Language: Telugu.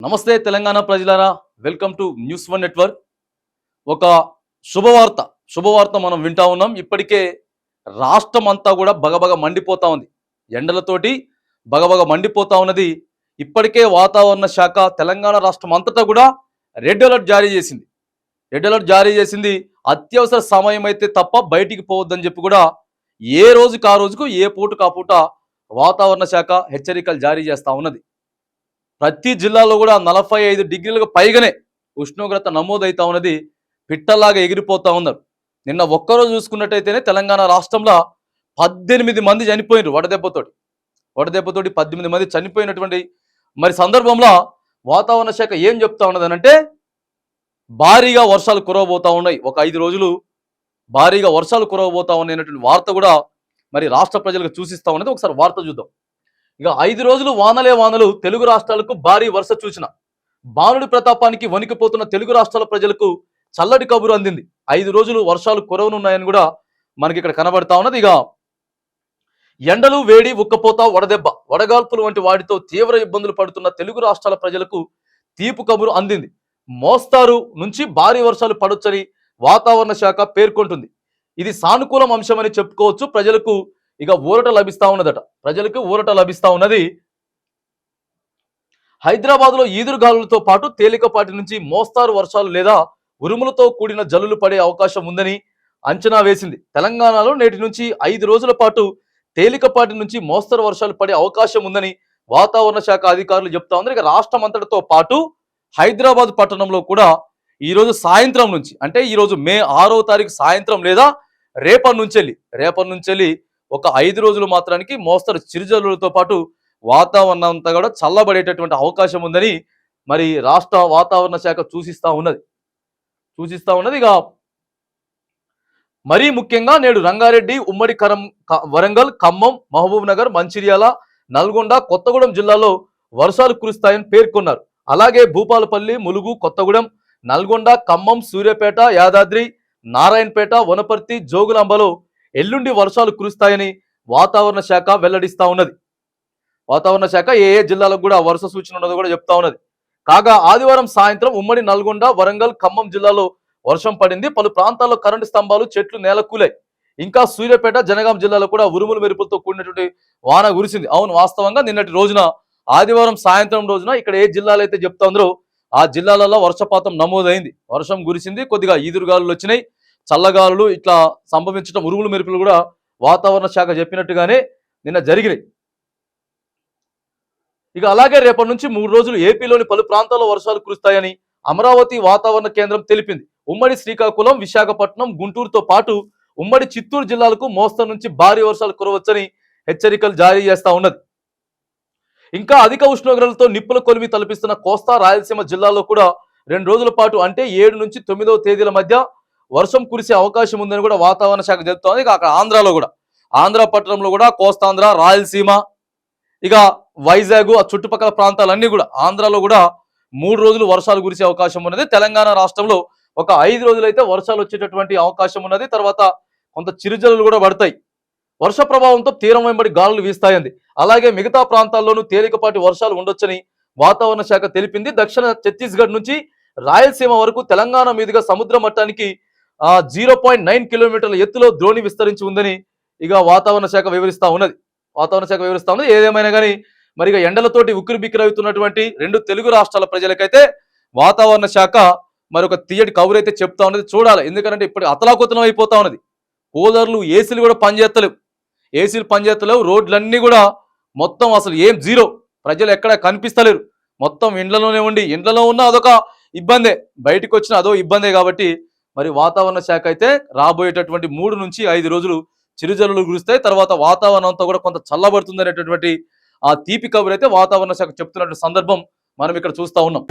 నమస్తే తెలంగాణ ప్రజలారా, welcome to news one network. ఒక శుభవార్త మనం వింటా ఉన్నాం. ఇప్పటికే రాష్ట్రం అంతా కూడా బగబగ మండిపోతా ఉంది. ఎండలతోటి బగబగ మండిపోతా ఉన్నది. ఇప్పటికే వాతావరణ శాఖ తెలంగాణ రాష్ట్రం అంతటా కూడా రెడ్ అలర్ట్ జారీ చేసింది. అత్యవసర సమయం అయితే తప్ప బయటికి పోవద్దని చెప్పి కూడా ఏ రోజుకు ఆ రోజుకు ఏ పూటకు ఆ పూట వాతావరణ శాఖ హెచ్చరికలు జారీ చేస్తూ ఉన్నది. ప్రతి జిల్లాలో కూడా 45 డిగ్రీలకు పైగానే ఉష్ణోగ్రత నమోదవుతా ఉన్నది. పిట్టలాగా ఎగిరిపోతా ఉన్నారు. నిన్న ఒక్కరోజు చూసుకున్నట్టయితేనే తెలంగాణ రాష్ట్రంలో 18 మంది చనిపోయినారు. వడదెబ్బతోటి 18 మంది చనిపోయినటువంటి మరి సందర్భంలో వాతావరణ శాఖ ఏం చెప్తా ఉన్నదనంటే భారీగా వర్షాలు కురవబోతా ఉన్నాయి. ఒక 5 రోజులు భారీగా వర్షాలు కురవబోతా ఉన్నాయనేటువంటి వార్త కూడా మరి రాష్ట్ర ప్రజలకు చూసిస్తా ఉన్నది. ఒకసారి వార్త చూద్దాం. ఇక 5 రోజులు వానలు తెలుగు రాష్ట్రాలకు భారీ వర్ష సూచన. బాణుడి ప్రతాపానికి వణికిపోతున్న తెలుగు రాష్ట్రాల ప్రజలకు చల్లటి కబురు అందింది. 5 రోజులు వర్షాలు కురవనున్నాయని కూడా మనకి ఇక్కడ కనబడతా ఉన్నది. ఇక ఎండలు, వేడి, ఉక్కపోత, వడదెబ్బ, వడగాల్పులు వంటి వాటితో తీవ్ర ఇబ్బందులు పడుతున్న తెలుగు రాష్ట్రాల ప్రజలకు తీపు కబురు అందింది. మోస్తారు నుంచి భారీ వర్షాలు పడొచ్చని వాతావరణ శాఖ పేర్కొంటుంది. ఇది సానుకూలం అంశమని చెప్పుకోవచ్చు. ప్రజలకు ఇక ఊరట లభిస్తా ఉన్నది. హైదరాబాద్ లో ఈదురుగాలులతో పాటు తేలికపాటి నుంచి మోస్తారు వర్షాలు లేదా ఉరుములతో కూడిన జల్లులు పడే అవకాశం ఉందని అంచనా వేసింది. తెలంగాణలో నేటి నుంచి 5 రోజుల పాటు తేలికపాటి నుంచి మోస్తరు వర్షాలు పడే అవకాశం ఉందని వాతావరణ శాఖ అధికారులు చెప్తా ఉన్నారు. ఇక రాష్ట్రం అంతటితో పాటు హైదరాబాద్ పట్టణంలో కూడా ఈరోజు సాయంత్రం నుంచి, అంటే ఈరోజు మే 6వ తారీఖు సాయంత్రం లేదా రేపటి నుంచి ఒక 5 రోజులు మాత్రానికి మోస్తరు చిరుజల్లులతో పాటు వాతావరణం అంతా కూడా చల్లబడేటటువంటి అవకాశం ఉందని మరి రాష్ట్ర వాతావరణ శాఖ సూచిస్తా ఉన్నది. ఇక మరీ ముఖ్యంగా నేడు రంగారెడ్డి, ఉమ్మడి వరంగల్, ఖమ్మం, మహబూబ్ నగర్, మంచిర్యాల, నల్గొండ, కొత్తగూడెం జిల్లాలో వర్షాలు కురుస్తాయని పేర్కొన్నారు. అలాగే భూపాలపల్లి, ములుగు, కొత్తగూడెం, నల్గొండ, ఖమ్మం, సూర్యాపేట, యాదాద్రి, నారాయణపేట, వనపర్తి, జోగులాంబలో ఎల్లుండి వర్షాలు కురుస్తాయని వాతావరణ శాఖ వెల్లడిస్తా ఉన్నది. వాతావరణ శాఖ ఏ జిల్లాలకు కూడా వర్ష సూచన ఉన్నదో కూడా చెప్తా ఉన్నది. కాగా ఆదివారం సాయంత్రం ఉమ్మడి నల్గొండ, వరంగల్, ఖమ్మం జిల్లాలో వర్షం పడింది. పలు ప్రాంతాల్లో కరెంటు స్తంభాలు, చెట్లు నేలకూలాయి. ఇంకా సూర్యాపేట, జనగాం జిల్లాలో కూడా ఉరుములు మెరుపులతో కూడినటువంటి వాన కురిసింది. అవును, వాస్తవంగా నిన్నటి రోజున ఆదివారం సాయంత్రం రోజున ఇక్కడ ఏ జిల్లాలు అయితే చెప్తా ఉందో ఆ జిల్లాలలో వర్షపాతం నమోదైంది. వర్షం కురిసింది. కొద్దిగా ఈదురుగాలులు వచ్చినాయి, చల్లగాలులు ఇట్లా సంభవించడం, ఉరుములు మెరుపులు కూడా వాతావరణ శాఖ చెప్పినట్టుగానే నిన్న జరిగినాయి. ఇక అలాగే రేపటి నుంచి 3 రోజులు ఏపీలోని పలు ప్రాంతాల్లో వర్షాలు కురుస్తాయని అమరావతి వాతావరణ కేంద్రం తెలిపింది. ఉమ్మడి శ్రీకాకుళం, విశాఖపట్నం, గుంటూరుతో పాటు ఉమ్మడి చిత్తూరు జిల్లాలకు మోస్తరు నుంచి భారీ వర్షాలు కురవచ్చని హెచ్చరికలు జారీ చేస్తా ఉన్నది. ఇంకా అధిక ఉష్ణోగ్రతలతో నిప్పుల కొలిమి తలపిస్తున్న కోస్తా, రాయలసీమ జిల్లాలో కూడా 2 రోజుల పాటు అంటే 7 నుంచి 9వ తేదీల మధ్య వర్షం కురిసే అవకాశం ఉందని కూడా వాతావరణ శాఖ చెబుతోంది. ఇక అక్కడ ఆంధ్రాలో కూడా, ఆంధ్ర పట్టణంలో కూడా కోస్తాంధ్ర, రాయలసీమ, ఇక వైజాగ్ ఆ చుట్టుపక్కల ప్రాంతాలన్నీ కూడా ఆంధ్రాలో కూడా 3 రోజులు వర్షాలు కురిసే అవకాశం ఉన్నది. తెలంగాణ రాష్ట్రంలో ఒక 5 రోజులైతే వర్షాలు వచ్చేటటువంటి అవకాశం ఉన్నది. తర్వాత కొంత చిరుజల్లులు కూడా పడతాయి. వర్ష ప్రభావంతో తీరం వెంబడి గాలులు వీస్తాయంది. అలాగే మిగతా ప్రాంతాల్లోనూ తేలికపాటి వర్షాలు ఉండొచ్చని వాతావరణ శాఖ తెలిపింది. దక్షిణ ఛత్తీస్గఢ్ నుంచి రాయలసీమ వరకు తెలంగాణ మీదుగా సముద్ర మట్టానికి 0.9 కిలోమీటర్ల ఎత్తులో ద్రోణి విస్తరించి ఉందని ఇక వాతావరణ శాఖ వివరిస్తా ఉన్నది. ఏదేమైనా కానీ మరి ఎండలతోటి ఉక్కిరి బిక్కిరి అవుతున్నటువంటి 2 తెలుగు రాష్ట్రాల ప్రజలకైతే వాతావరణ శాఖ మరొక తీయటి కబురైతే చెప్తా ఉన్నది. చూడాలి, ఎందుకంటే ఇప్పుడు అతలాకుతలం అయిపోతా ఉన్నది. కూలర్లు, ఏసీలు కూడా పనిచేస్తలేవు. రోడ్లన్నీ కూడా మొత్తం అసలు ఏం జీరో. ప్రజలు ఎక్కడ కనిపిస్తలేరు. మొత్తం ఇండ్లలోనే ఉండి, ఇండ్లలో ఉన్న అదొక ఇబ్బందే, బయటకు వచ్చిన అదో ఇబ్బందే. కాబట్టి మరి వాతావరణ శాఖ అయితే రాబోయేటటువంటి 3 నుంచి 5 రోజులు చిరుజల్లులు కురుస్తాయి. తర్వాత వాతావరణం అంతా కూడా కొంత చల్లబడుతుంది అనేటటువంటి ఆ తీపి కబురు అయితే వాతావరణ శాఖ చెప్తున్నటువంటి సందర్భం మనం ఇక్కడ చూస్తా ఉన్నాం.